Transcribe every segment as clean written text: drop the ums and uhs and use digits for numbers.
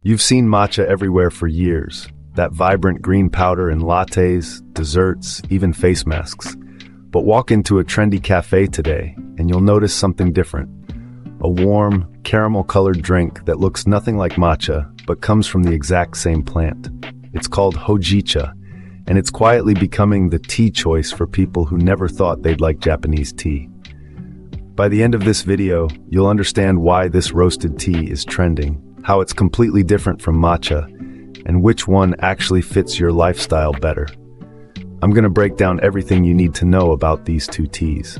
You've seen matcha everywhere for years, that vibrant green powder in lattes, desserts, even face masks. But walk into a trendy cafe today, and you'll notice something different. A warm, caramel-colored drink that looks nothing like matcha, but comes from the exact same plant. It's called Hojicha, and it's quietly becoming the tea choice for people who never thought they'd like Japanese tea. By the end of this video, you'll understand why this roasted tea is trending, how it's completely different from matcha, and which one actually fits your lifestyle better. I'm going to break down everything you need to know about these two teas.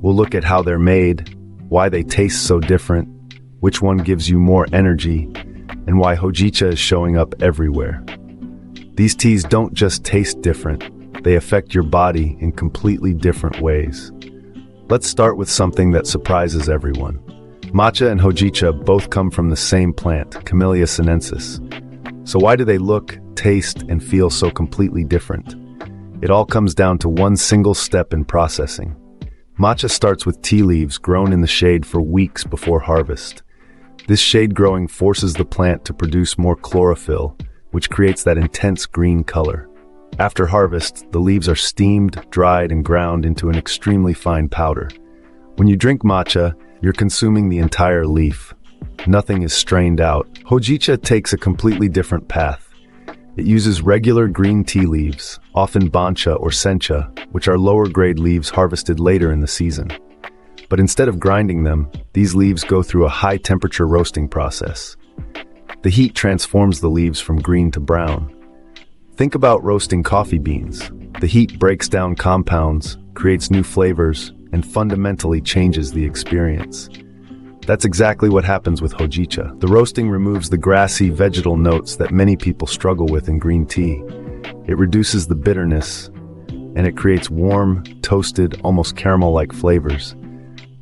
We'll look at how they're made, why they taste so different, which one gives you more energy, and why Hojicha is showing up everywhere. These teas don't just taste different, they affect your body in completely different ways. Let's start with something that surprises everyone. Matcha and Hojicha both come from the same plant, Camellia sinensis. So why do they look, taste, and feel so completely different? It all comes down to one single step in processing. Matcha starts with tea leaves grown in the shade for weeks before harvest. This shade growing forces the plant to produce more chlorophyll, which creates that intense green color. After harvest, the leaves are steamed, dried, and ground into an extremely fine powder. When you drink matcha, you're consuming the entire leaf. Nothing is strained out. Hojicha takes a completely different path. It uses regular green tea leaves, often bancha or sencha, which are lower-grade leaves harvested later in the season. But instead of grinding them, these leaves go through a high-temperature roasting process. The heat transforms the leaves from green to brown. Think about roasting coffee beans. The heat breaks down compounds, creates new flavors, and fundamentally changes the experience. That's exactly what happens with Hojicha. The roasting removes the grassy, vegetal notes that many people struggle with in green tea. It reduces the bitterness, and it creates warm, toasted, almost caramel-like flavors.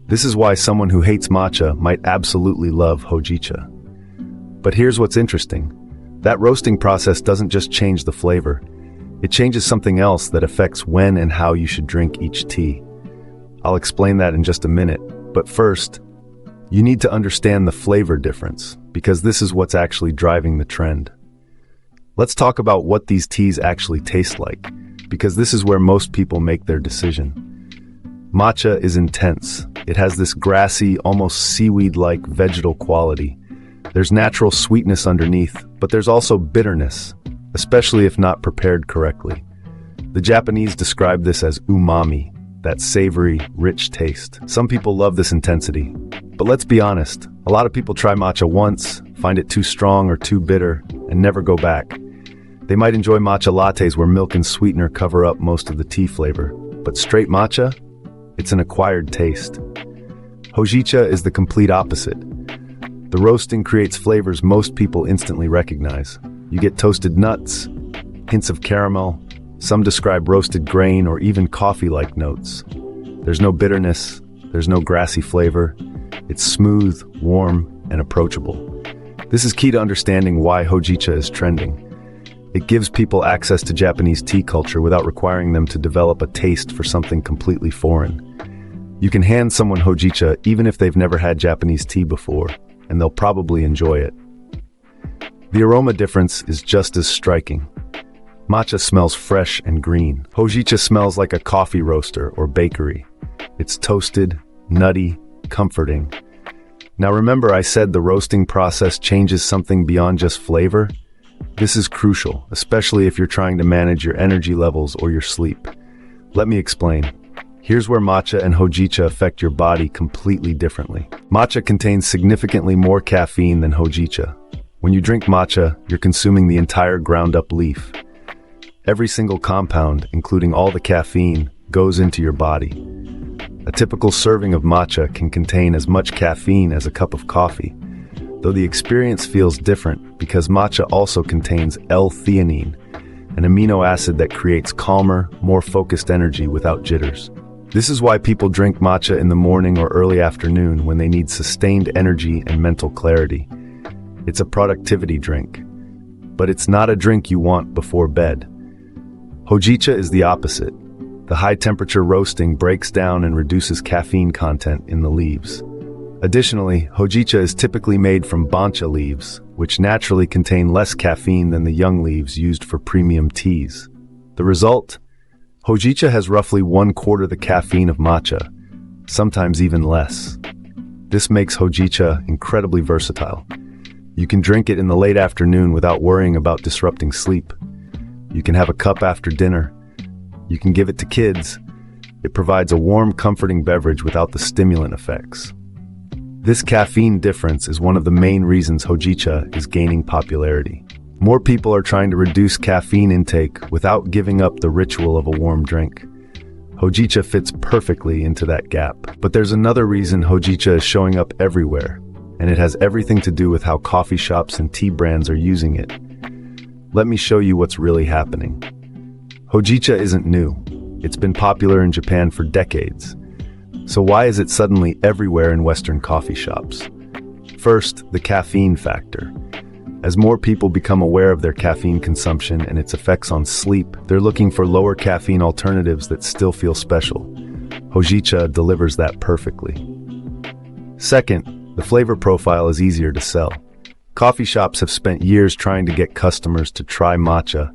This is why someone who hates matcha might absolutely love Hojicha. But here's what's interesting. That roasting process doesn't just change the flavor. It changes something else that affects when and how you should drink each tea. I'll explain that in just a minute, but first, you need to understand the flavor difference, because this is what's actually driving the trend. Let's talk about what these teas actually taste like, because this is where most people make their decision. Matcha is intense. It has this grassy, almost seaweed-like vegetal quality. There's natural sweetness underneath, but there's also bitterness, especially if not prepared correctly. The Japanese describe this as umami, that savory, rich taste. Some people love this intensity. But let's be honest, a lot of people try matcha once, find it too strong or too bitter, and never go back. They might enjoy matcha lattes where milk and sweetener cover up most of the tea flavor. But straight matcha? It's an acquired taste. Hojicha is the complete opposite. The roasting creates flavors most people instantly recognize. You get toasted nuts, hints of caramel, some describe roasted grain or even coffee-like notes. There's no bitterness, there's no grassy flavor. It's smooth, warm, and approachable. This is key to understanding why Hojicha is trending. It gives people access to Japanese tea culture without requiring them to develop a taste for something completely foreign. You can hand someone Hojicha even if they've never had Japanese tea before, and they'll probably enjoy it. The aroma difference is just as striking. Matcha smells fresh and green. Hojicha smells like a coffee roaster or bakery. It's toasted, nutty, comforting. Now remember I said the roasting process changes something beyond just flavor? This is crucial, especially if you're trying to manage your energy levels or your sleep. Let me explain. Here's where matcha and Hojicha affect your body completely differently. Matcha contains significantly more caffeine than Hojicha. When you drink matcha, you're consuming the entire ground-up leaf. Every single compound, including all the caffeine, goes into your body. A typical serving of matcha can contain as much caffeine as a cup of coffee, though the experience feels different because matcha also contains L-theanine, an amino acid that creates calmer, more focused energy without jitters. This is why people drink matcha in the morning or early afternoon when they need sustained energy and mental clarity. It's a productivity drink, but it's not a drink you want before bed. Hojicha is the opposite. The high-temperature roasting breaks down and reduces caffeine content in the leaves. Additionally, Hojicha is typically made from bancha leaves, which naturally contain less caffeine than the young leaves used for premium teas. The result? Hojicha has roughly 1/4 the caffeine of matcha, sometimes even less. This makes Hojicha incredibly versatile. You can drink it in the late afternoon without worrying about disrupting sleep. You can have a cup after dinner. You can give it to kids. It provides a warm, comforting beverage without the stimulant effects. This caffeine difference is one of the main reasons Hojicha is gaining popularity. More people are trying to reduce caffeine intake without giving up the ritual of a warm drink. Hojicha fits perfectly into that gap. But there's another reason Hojicha is showing up everywhere, and it has everything to do with how coffee shops and tea brands are using it. Let me show you what's really happening. Hojicha isn't new. It's been popular in Japan for decades. So why is it suddenly everywhere in Western coffee shops? First, the caffeine factor. As more people become aware of their caffeine consumption and its effects on sleep, they're looking for lower caffeine alternatives that still feel special. Hojicha delivers that perfectly. Second, the flavor profile is easier to sell. Coffee shops have spent years trying to get customers to try matcha,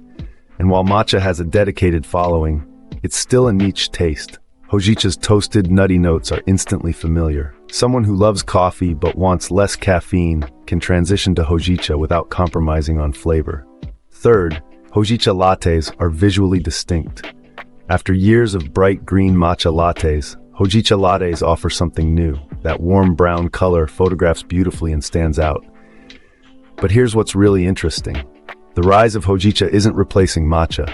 and while matcha has a dedicated following, it's still a niche taste. Hojicha's toasted, nutty notes are instantly familiar. Someone who loves coffee but wants less caffeine can transition to Hojicha without compromising on flavor. Third, Hojicha lattes are visually distinct. After years of bright green matcha lattes, Hojicha lattes offer something new. That warm brown color photographs beautifully and stands out. But here's what's really interesting. The rise of Hojicha isn't replacing matcha.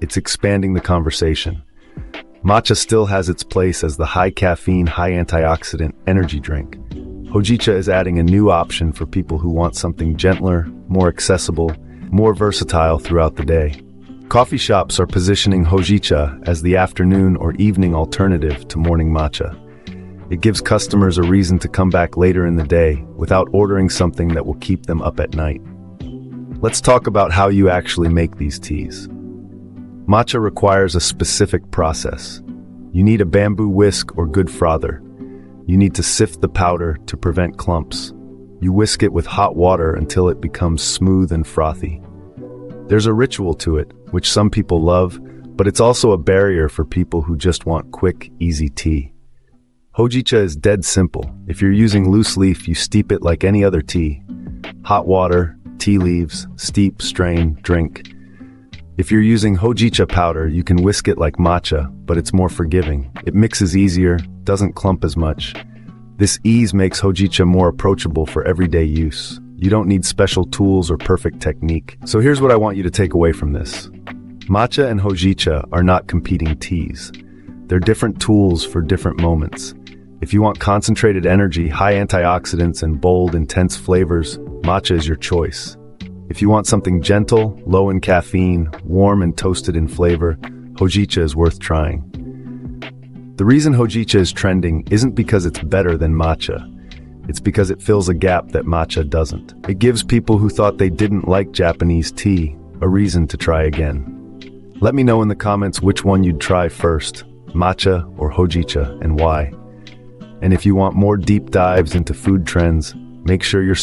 It's expanding the conversation. Matcha still has its place as the high-caffeine, high-antioxidant energy drink. Hojicha is adding a new option for people who want something gentler, more accessible, more versatile throughout the day. Coffee shops are positioning Hojicha as the afternoon or evening alternative to morning matcha. It gives customers a reason to come back later in the day without ordering something that will keep them up at night. Let's talk about how you actually make these teas. Matcha requires a specific process. You need a bamboo whisk or good frother. You need to sift the powder to prevent clumps. You whisk it with hot water until it becomes smooth and frothy. There's a ritual to it, which some people love, but it's also a barrier for people who just want quick, easy tea. Hojicha is dead simple. If you're using loose leaf, you steep it like any other tea. Hot water, tea leaves, steep, strain, drink. If you're using Hojicha powder, you can whisk it like matcha, but it's more forgiving. It mixes easier, doesn't clump as much. This ease makes Hojicha more approachable for everyday use. You don't need special tools or perfect technique. So here's what I want you to take away from this. Matcha and Hojicha are not competing teas. They're different tools for different moments. If you want concentrated energy, high antioxidants, and bold, intense flavors, matcha is your choice. If you want something gentle, low in caffeine, warm and toasted in flavor, Hojicha is worth trying. The reason Hojicha is trending isn't because it's better than matcha. It's because it fills a gap that matcha doesn't. It gives people who thought they didn't like Japanese tea a reason to try again. Let me know in the comments which one you'd try first, matcha or Hojicha, and why. And if you want more deep dives into food trends, make sure you're